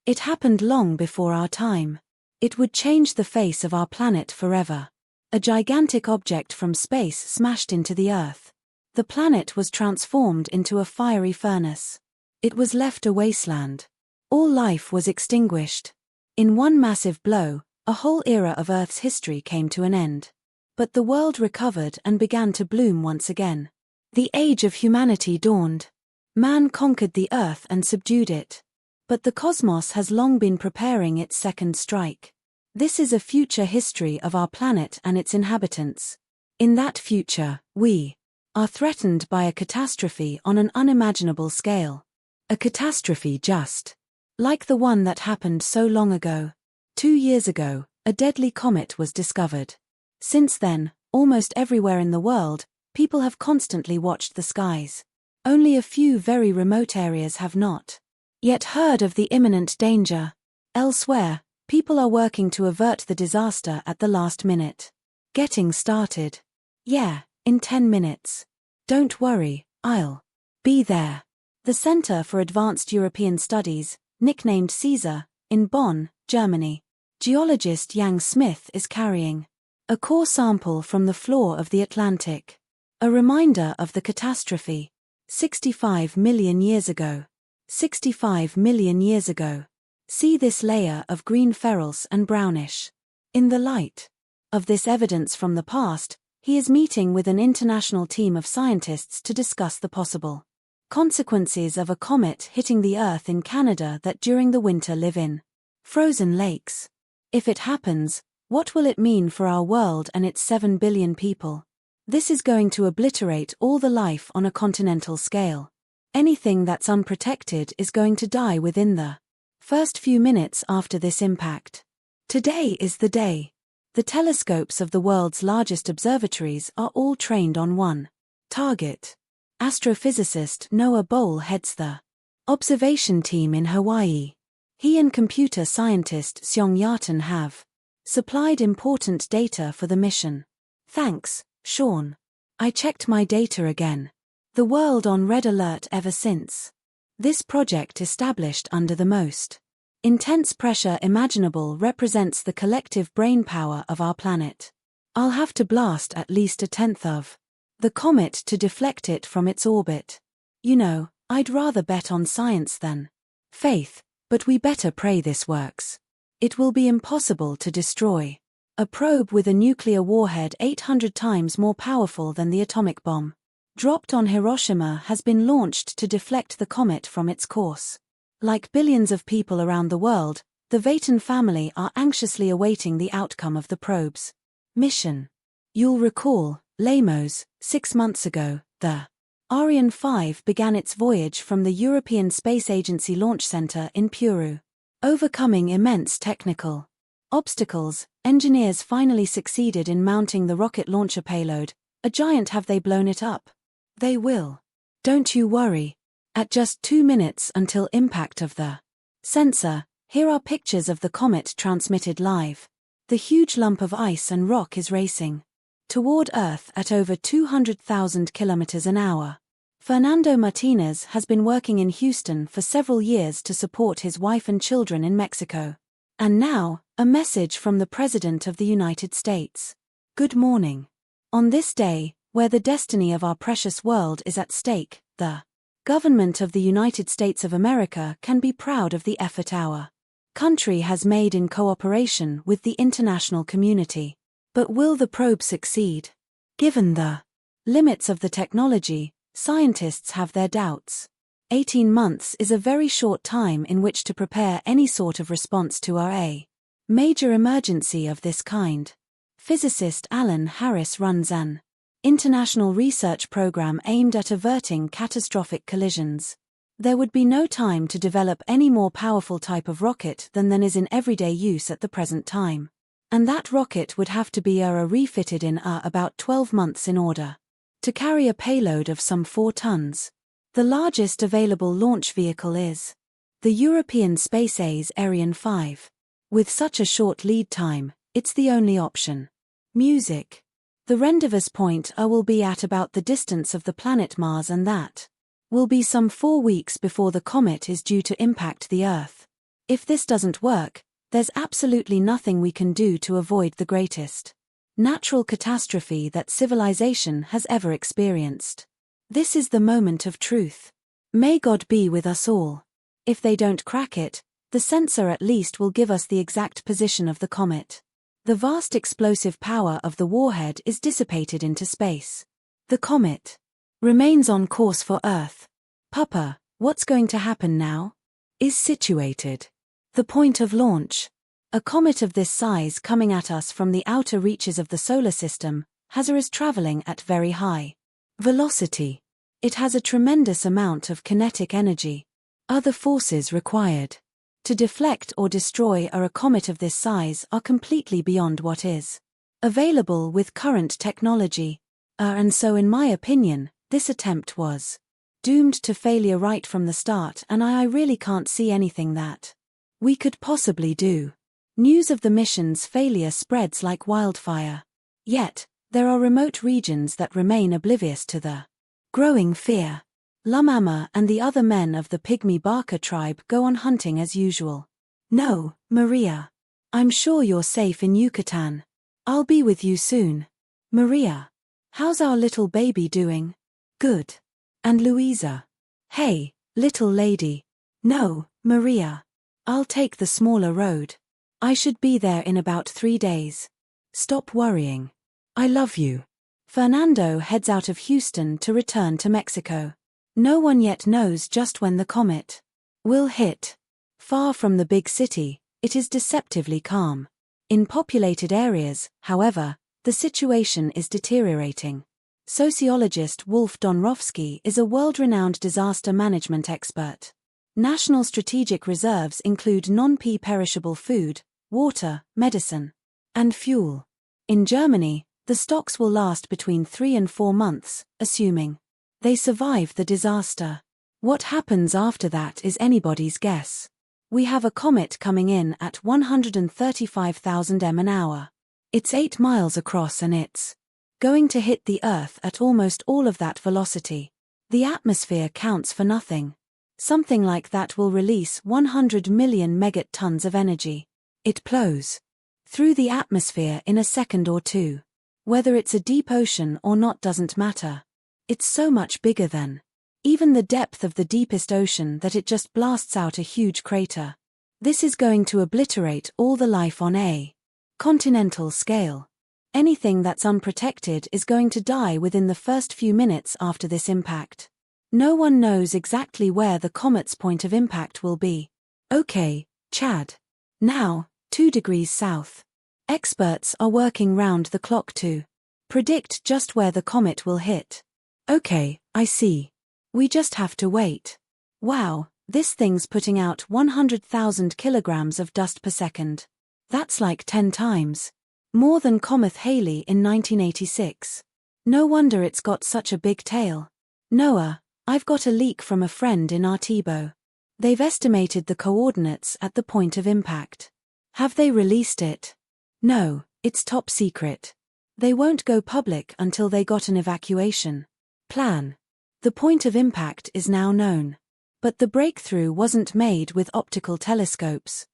It happened long before our time. It would change the face of our planet forever. A gigantic object from space smashed into the Earth. The planet was transformed into a fiery furnace. It was left a wasteland. All life was extinguished. In one massive blow, a whole era of Earth's history came to an end. But the world recovered and began to bloom once again. The age of humanity dawned. Man conquered the Earth and subdued it. But the cosmos has long been preparing its second strike. This is a future history of our planet and its inhabitants. In that future, we are threatened by a catastrophe on an unimaginable scale. A catastrophe just like the one that happened so long ago. 2 years ago, a deadly comet was discovered. Since then, almost everywhere in the world, people have constantly watched the skies. Only a few very remote areas have not yet heard of the imminent danger. Elsewhere, people are working to avert the disaster at the last minute. Getting started. Yeah, in 10 minutes. Don't worry, I'll be there. The Center for Advanced European Studies, nicknamed CESAR, in Bonn, Germany. Geologist Yang Smith is carrying a core sample from the floor of the Atlantic. A reminder of the catastrophe. 65 million years ago. 65 million years ago. See this layer of green ferrules and brownish. In the light of this evidence from the past, he is meeting with an international team of scientists to discuss the possible consequences of a comet hitting the Earth in Canada that during the winter live in frozen lakes. If it happens, what will it mean for our world and its 7 billion people? This is going to obliterate all the life on a continental scale. Anything that's unprotected is going to die within the first few minutes after this impact. Today is the day. The telescopes of the world's largest observatories are all trained on one target. Astrophysicist Noah Bowl heads the observation team in Hawaii. He and computer scientist Seong Yarton have supplied important data for the mission. Thanks, Sean. I checked my data again. The world on red alert ever since. This project established under the most intense pressure imaginable represents the collective brainpower of our planet. I'll have to blast at least 1/10 of the comet to deflect it from its orbit. You know, I'd rather bet on science than faith, but we better pray this works. It will be impossible to destroy a probe with a nuclear warhead 800 times more powerful than the atomic bomb dropped on Hiroshima has been launched to deflect the comet from its course. Like billions of people around the world, the Veyton family are anxiously awaiting the outcome of the probe's mission. You'll recall, Lamos, 6 months ago, the Ariane 5 began its voyage from the European Space Agency Launch Center in Kourou. Overcoming immense technical obstacles, engineers finally succeeded in mounting the rocket launcher payload. A giant have they blown it up? They will. Don't you worry. At just 2 minutes until impact of the sensor, here are pictures of the comet transmitted live. The huge lump of ice and rock is racing toward Earth at over 200,000 kilometers an hour. Fernando Martinez has been working in Houston for several years to support his wife and children in Mexico. And now, a message from the President of the United States. Good morning. On this day, where the destiny of our precious world is at stake, the government of the United States of America can be proud of the effort our country has made in cooperation with the international community. But will the probe succeed? Given the limits of the technology, scientists have their doubts. 18 months is a very short time in which to prepare any sort of response to a major emergency of this kind. Physicist Alan Harris runs an international research program aimed at averting catastrophic collisions. There would be no time to develop any more powerful type of rocket than is in everyday use at the present time. And that rocket would have to be refitted in about 12 months in order to carry a payload of some 4 tons. The largest available launch vehicle is the European Space A's Ariane 5. With such a short lead time, it's the only option. Music. The rendezvous point will be at about the distance of the planet Mars, and that will be some 4 weeks before the comet is due to impact the Earth. If this doesn't work, there's absolutely nothing we can do to avoid the greatest natural catastrophe that civilization has ever experienced. This is the moment of truth. May God be with us all. If they don't crack it, the sensor at least will give us the exact position of the comet. The vast explosive power of the warhead is dissipated into space. The comet remains on course for Earth. Papa, what's going to happen now? Is situated. The point of launch. A comet of this size coming at us from the outer reaches of the solar system is traveling at very high velocity. It has a tremendous amount of kinetic energy. Other forces required to deflect or destroy a comet of this size are completely beyond what is available with current technology. And so in my opinion, this attempt was doomed to failure right from the start, and I really can't see anything that we could possibly do. News of the mission's failure spreads like wildfire. Yet, there are remote regions that remain oblivious to the growing fear. Lumama and the other men of the Pygmy Barker tribe go on hunting as usual. No, Maria. I'm sure you're safe in Yucatan. I'll be with you soon. Maria. How's our little baby doing? Good. And Louisa? Hey, little lady. No, Maria. I'll take the smaller road. I should be there in about 3 days. Stop worrying. I love you. Fernando heads out of Houston to return to Mexico. No one yet knows just when the comet will hit. Far from the big city, it is deceptively calm. In populated areas, however, the situation is deteriorating. Sociologist Wolf Donrofsky is a world-renowned disaster management expert. National strategic reserves include non-perishable food, water, medicine, and fuel. In Germany, the stocks will last between 3 and 4 months, assuming they survive the disaster. What happens after that is anybody's guess. We have a comet coming in at 135,000 m an hour. It's 8 miles across and it's going to hit the Earth at almost all of that velocity. The atmosphere counts for nothing. Something like that will release 100 million megatons of energy. It plows through the atmosphere in a second or two. Whether it's a deep ocean or not doesn't matter. It's so much bigger than even the depth of the deepest ocean that it just blasts out a huge crater. This is going to obliterate all the life on a continental scale. Anything that's unprotected is going to die within the first few minutes after this impact. No one knows exactly where the comet's point of impact will be. Okay, Chad. Now, 2 degrees south. Experts are working round the clock to predict just where the comet will hit. Okay, I see. We just have to wait. Wow, this thing's putting out 100,000 kilograms of dust per second. That's like 10 times more than Comet Halley in 1986. No wonder it's got such a big tail. Noah, I've got a leak from a friend in Artebo. They've estimated the coordinates at the point of impact. Have they released it? No, it's top secret. They won't go public until they got an evacuation plan. The point of impact is now known. But the breakthrough wasn't made with optical telescopes.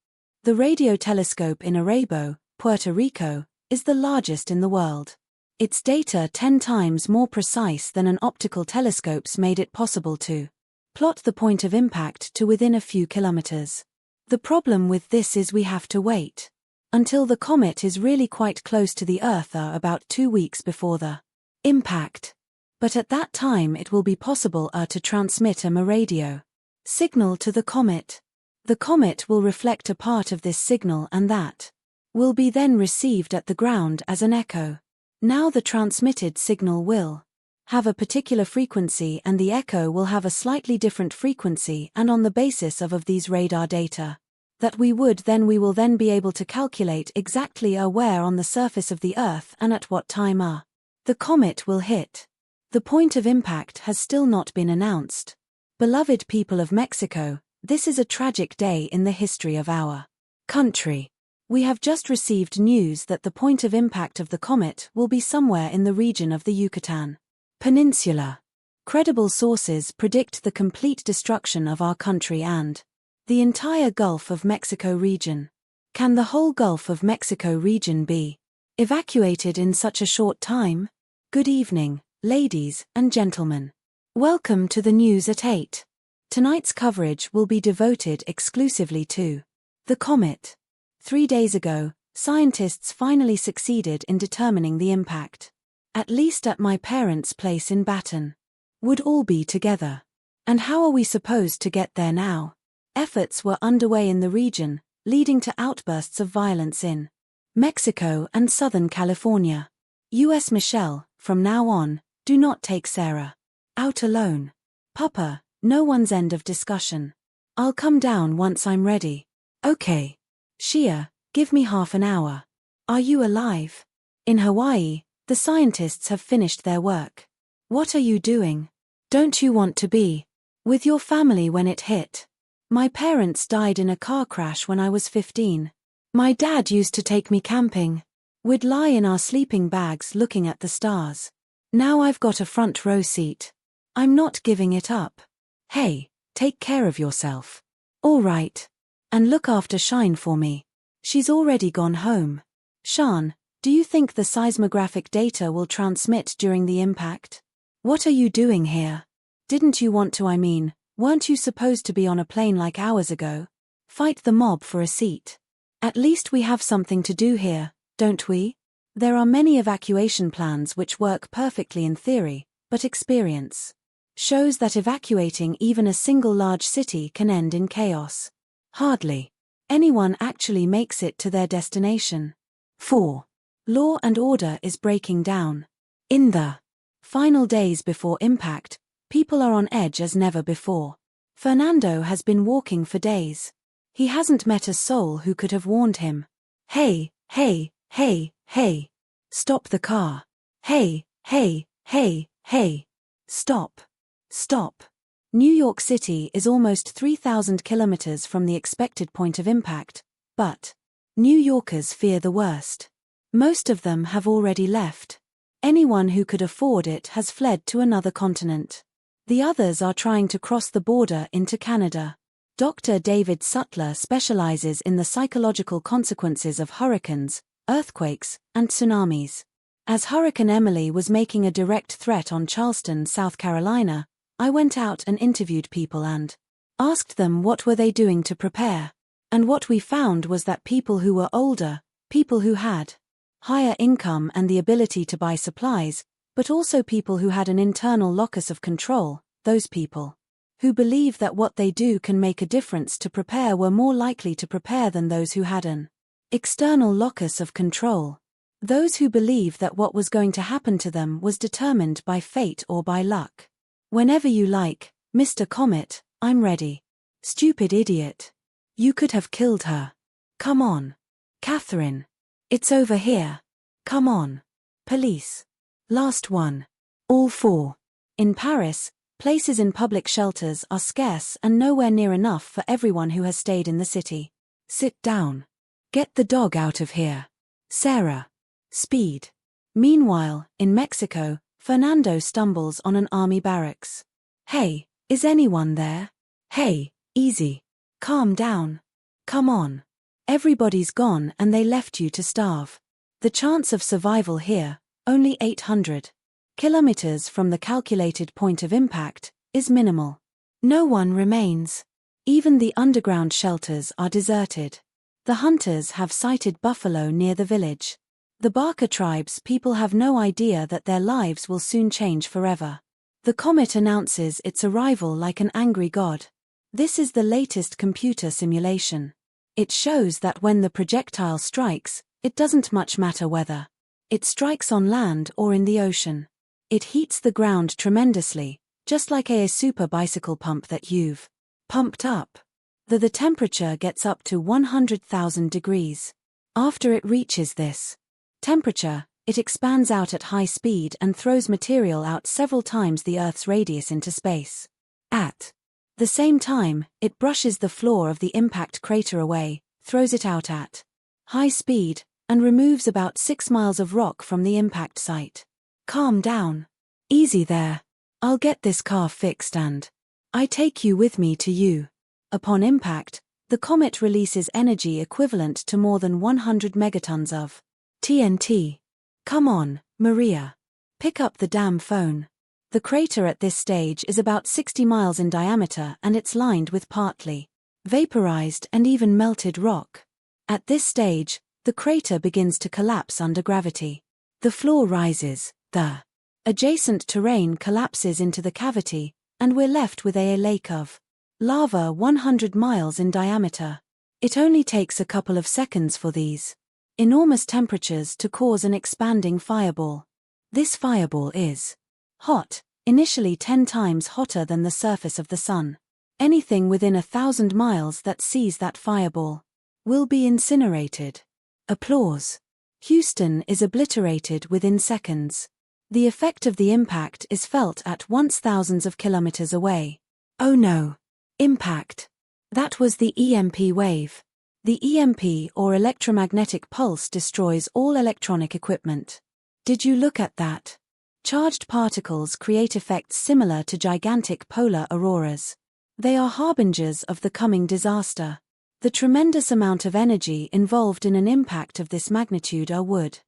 The radio telescope in Arabo, Puerto Rico, is the largest in the world. Its data 10 times more precise than an optical telescope's made it possible to plot the point of impact to within a few kilometers. The problem with this is we have to wait until the comet is really quite close to the Earth, about 2 weeks before the impact. But at that time it will be possible to transmit a radio signal to the comet. The comet will reflect a part of this signal and that will be then received at the ground as an echo. Now the transmitted signal will have a particular frequency and the echo will have a slightly different frequency, and on the basis of these radar data that we will then be able to calculate exactly where on the surface of the Earth and at what time the comet will hit. The point of impact has still not been announced. Beloved people of Mexico, this is a tragic day in the history of our country. We have just received news that the point of impact of the comet will be somewhere in the region of the Yucatan Peninsula. Credible sources predict the complete destruction of our country and The entire Gulf of Mexico region. Can the whole Gulf of Mexico region be evacuated in such a short time? Good evening, ladies and gentlemen. Welcome to the news at 8. Tonight's coverage will be devoted exclusively to the comet. 3 days ago, scientists finally succeeded in determining the impact. At least at my parents' place in Baton. Would all be together. And how are we supposed to get there now? Efforts were underway in the region, leading to outbursts of violence in Mexico and Southern California. U.S. Michelle, from now on, do not take Sarah out alone. Papa, no one's end of discussion. I'll come down once I'm ready. Okay. Shia, give me half an hour. Are you alive? In Hawaii, the scientists have finished their work. What are you doing? Don't you want to be with your family when it hit? My parents died in a car crash when I was 15. My dad used to take me camping. We'd lie in our sleeping bags looking at the stars. Now I've got a front row seat. I'm not giving it up. Hey, take care of yourself. All right. And look after Shine for me. She's already gone home. Shan, do you think the seismographic data will transmit during the impact? What are you doing here? Didn't you want to, weren't you supposed to be on a plane like hours ago? Fight the mob for a seat. At least we have something to do here, don't we? There are many evacuation plans which work perfectly in theory, but experience shows that evacuating even a single large city can end in chaos. Hardly anyone actually makes it to their destination. 4. Law and order is breaking down. In the final days before impact, people are on edge as never before. Fernando has been walking for days. He hasn't met a soul who could have warned him. Hey, hey, hey, hey. Stop the car. Hey, hey, hey, hey. Stop. Stop. New York City is almost 3,000 kilometers from the expected point of impact, but New Yorkers fear the worst. Most of them have already left. Anyone who could afford it has fled to another continent. The others are trying to cross the border into Canada. Dr. David Sutler specializes in the psychological consequences of hurricanes, earthquakes, and tsunamis. As Hurricane Emily was making a direct threat on Charleston, South Carolina, I went out and interviewed people and asked them what were they doing to prepare. And what we found was that people who were older, people who had higher income and the ability to buy supplies, but also people who had an internal locus of control, those people who believe that what they do can make a difference to prepare were more likely to prepare than those who had an external locus of control. Those who believe that what was going to happen to them was determined by fate or by luck. Whenever you like, Mr. Comet, I'm ready. Stupid idiot. You could have killed her. Come on. Catherine. It's over here. Come on. Police. Last one. All 4. In Paris, places in public shelters are scarce and nowhere near enough for everyone who has stayed in the city. Sit down. Get the dog out of here. Sarah. Speed. Meanwhile, in Mexico, Fernando stumbles on an army barracks. Hey, is anyone there? Hey, easy. Calm down. Come on. Everybody's gone and they left you to starve. The chance of survival here, only 800 kilometers from the calculated point of impact, is minimal. No one remains. Even the underground shelters are deserted. The hunters have sighted buffalo near the village. The Barker tribe's people have no idea that their lives will soon change forever. The comet announces its arrival like an angry god. This is the latest computer simulation. It shows that when the projectile strikes, it doesn't much matter whether it strikes on land or in the ocean. It heats the ground tremendously, just like a super bicycle pump that you've pumped up. The temperature gets up to 100,000 degrees. After it reaches this temperature, it expands out at high speed and throws material out several times the Earth's radius into space. At the same time, it brushes the floor of the impact crater away, throws it out at high speed, and removes about 6 miles of rock from the impact site. Calm down. Easy there. I'll get this car fixed and I take you with me to you. Upon impact, the comet releases energy equivalent to more than 100 megatons of TNT. Come on, Maria. Pick up the damn phone. The crater at this stage is about 60 miles in diameter and it's lined with partly vaporized and even melted rock. At this stage, the crater begins to collapse under gravity. The floor rises, the adjacent terrain collapses into the cavity, and we're left with a lake of lava 100 miles in diameter. It only takes a couple of seconds for these enormous temperatures to cause an expanding fireball. This fireball is hot, initially 10 times hotter than the surface of the sun. Anything within 1,000 miles that sees that fireball will be incinerated. Applause. Houston is obliterated within seconds. The effect of the impact is felt at once thousands of kilometers away. Oh no. Impact. That was the EMP wave. The EMP or electromagnetic pulse destroys all electronic equipment. Did you look at that? Charged particles create effects similar to gigantic polar auroras. They are harbingers of the coming disaster. The tremendous amount of energy involved in an impact of this magnitude would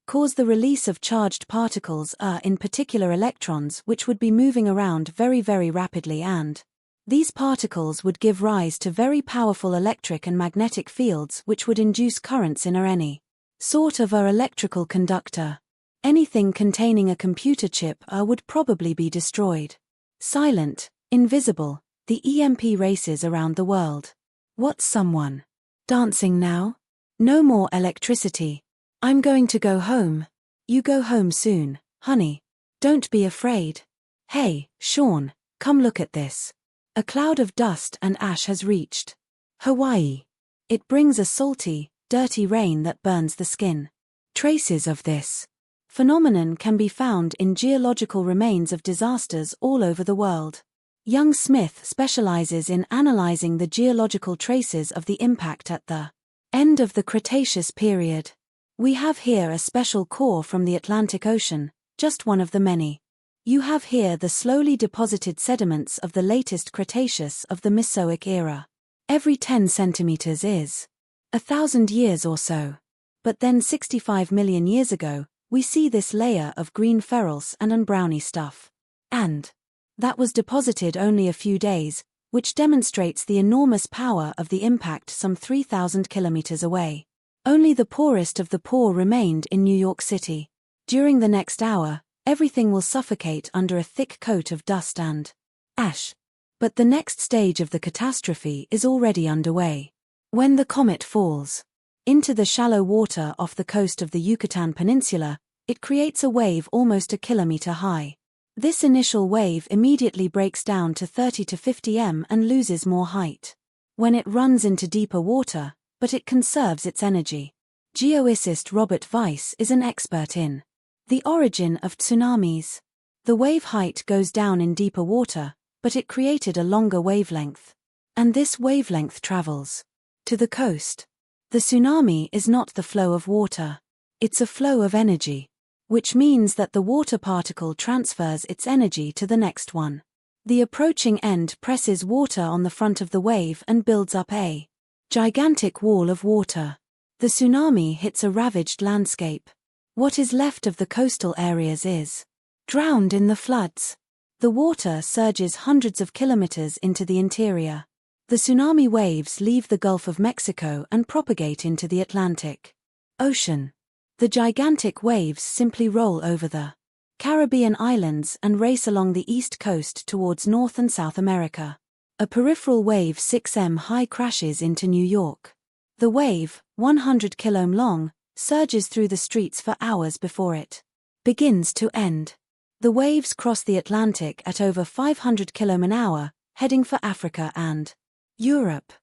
cause the release of charged particles, in particular electrons, which would be moving around very, very rapidly, and these particles would give rise to very powerful electric and magnetic fields which would induce currents in any sort of electrical conductor. Anything containing a computer chip would probably be destroyed. Silent, invisible, the EMP races around the world. What's someone dancing now? No more electricity. I'm going to go home. You go home soon, honey. Don't be afraid. Hey, Sean, come look at this. A cloud of dust and ash has reached Hawaii. It brings a salty, dirty rain that burns the skin. Traces of this phenomenon can be found in geological remains of disasters all over the world. Young Smith specializes in analyzing the geological traces of the impact at the end of the Cretaceous period. We have here a special core from the Atlantic Ocean, just one of the many. You have here the slowly deposited sediments of the latest Cretaceous of the Mesozoic era. Every 10 centimeters is 1,000 years or so. But then 65 million years ago, we see this layer of green ferrules and browny stuff. And that was deposited only a few days, which demonstrates the enormous power of the impact some 3,000 kilometers away. Only the poorest of the poor remained in New York City. During the next hour, everything will suffocate under a thick coat of dust and ash. But the next stage of the catastrophe is already underway. When the comet falls into the shallow water off the coast of the Yucatan Peninsula, it creates a wave almost a kilometer high. This initial wave immediately breaks down to 30 to 50 m and loses more height when it runs into deeper water, but it conserves its energy. Geophysicist Robert Weiss is an expert in the origin of tsunamis. The wave height goes down in deeper water, but it created a longer wavelength. And this wavelength travels to the coast. The tsunami is not the flow of water. It's a flow of energy, which means that the water particle transfers its energy to the next one. The approaching end presses water on the front of the wave and builds up a gigantic wall of water. The tsunami hits a ravaged landscape. What is left of the coastal areas is drowned in the floods. The water surges hundreds of kilometers into the interior. The tsunami waves leave the Gulf of Mexico and propagate into the Atlantic Ocean. The gigantic waves simply roll over the Caribbean islands and race along the east coast towards North and South America. A peripheral wave 6 m high crashes into New York. The wave, 100 km long, surges through the streets for hours before it begins to end. The waves cross the Atlantic at over 500 km an hour, heading for Africa and Europe.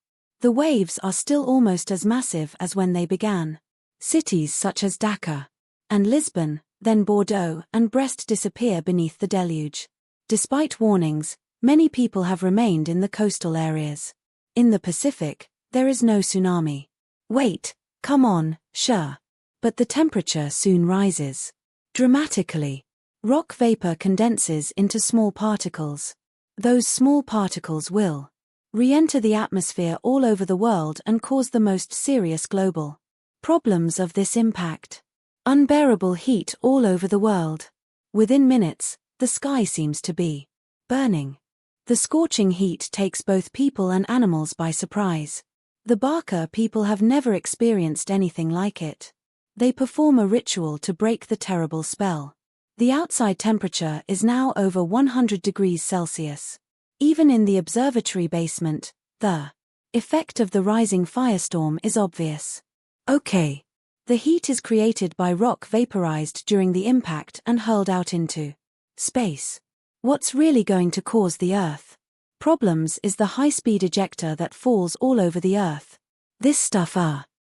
The waves are still almost as massive as when they began. Cities such as Dhaka and Lisbon, then Bordeaux and Brest disappear beneath the deluge. Despite warnings, many people have remained in the coastal areas. In the Pacific, there is no tsunami. Wait, come on, sure. But the temperature soon rises dramatically. Rock vapor condenses into small particles. Those small particles will re-enter the atmosphere all over the world and cause the most serious global problems of this impact. Unbearable heat all over the world. Within minutes, the sky seems to be burning. The scorching heat takes both people and animals by surprise. The Barker people have never experienced anything like it. They perform a ritual to break the terrible spell. The outside temperature is now over 100 degrees Celsius. Even in the observatory basement, the effect of the rising firestorm is obvious. Okay. The heat is created by rock vaporized during the impact and hurled out into space. What's really going to cause the Earth problems is the high-speed ejector that falls all over the Earth. This stuff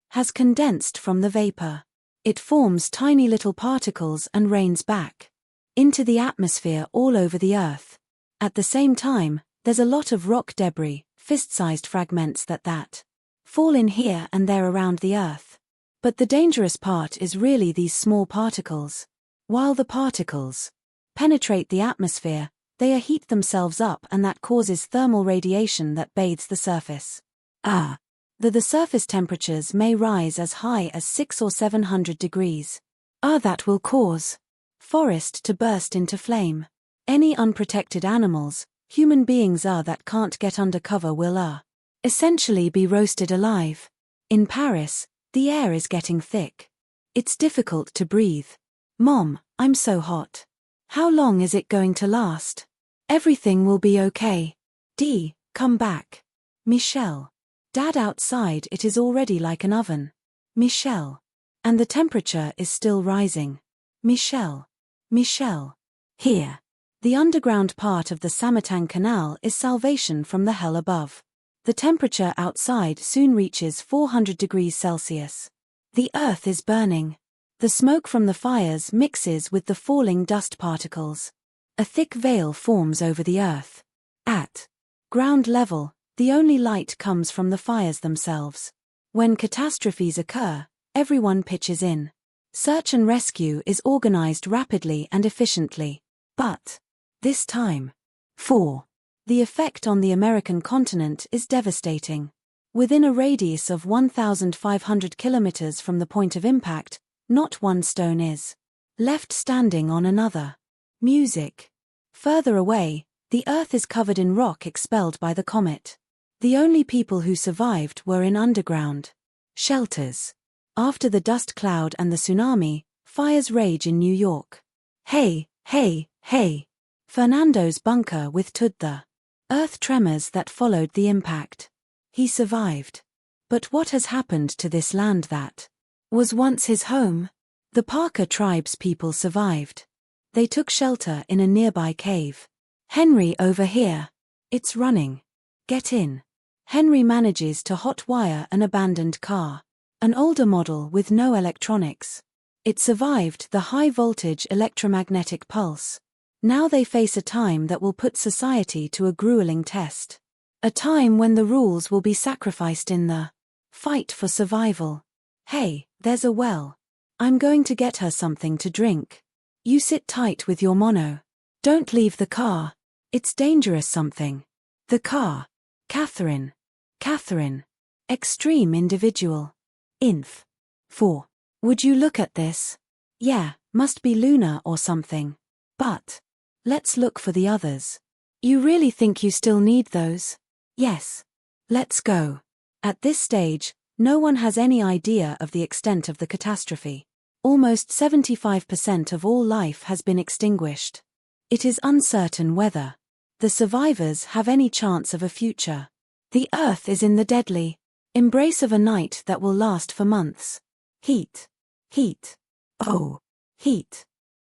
has condensed from the vapor. It forms tiny little particles and rains back into the atmosphere all over the Earth. At the same time, there's a lot of rock debris, fist-sized fragments that fall in here and there around the Earth. But the dangerous part is really these small particles. While the particles penetrate the atmosphere, they heat themselves up, and that causes thermal radiation that bathes the surface. The surface temperatures may rise as high as 600 or 700 degrees. That will cause forest to burst into flame. Any unprotected animals, human beings that can't get under cover will essentially be roasted alive. In Paris, the air is getting thick. It's difficult to breathe. Mom, I'm so hot. How long is it going to last? Everything will be okay. Dee, come back. Michelle. Dad, outside it is already like an oven. Michelle. And the temperature is still rising. Michelle. Michelle. Here. The underground part of the Samatang Canal is salvation from the hell above. The temperature outside soon reaches 400 degrees Celsius. The Earth is burning. The smoke from the fires mixes with the falling dust particles. A thick veil forms over the Earth. At ground level, the only light comes from the fires themselves. When catastrophes occur, everyone pitches in. Search and rescue is organized rapidly and efficiently. But this time, the effect on the American continent is devastating. Within a radius of 1,500 kilometers from the point of impact, not one stone is left standing on another. Music. Further away, the Earth is covered in rock expelled by the comet. The only people who survived were in underground shelters. After the dust cloud and the tsunami, fires rage in New York. Hey, hey, hey. Fernando's bunker withstood the earth tremors that followed the impact. He survived. But what has happened to this land that was once his home? The Parker tribe's people survived. They took shelter in a nearby cave. Henry, over here. It's running. Get in. Henry manages to hotwire an abandoned car. An older model with no electronics. It survived the high-voltage electromagnetic pulse. Now they face a time that will put society to a grueling test. A time when the rules will be sacrificed in the fight for survival. Hey, there's a well. I'm going to get her something to drink. You sit tight with your mono. Don't leave the car. It's dangerous something. The car. Catherine. Catherine. Extreme individual. Inf. 4. Would you look at this? Yeah, must be Luna or something. But let's look for the others. You really think you still need those? Yes. Let's go. At this stage, no one has any idea of the extent of the catastrophe. Almost 75% of all life has been extinguished. It is uncertain whether the survivors have any chance of a future. The Earth is in the deadly embrace of a night that will last for months. Heat. Heat. Oh. Heat.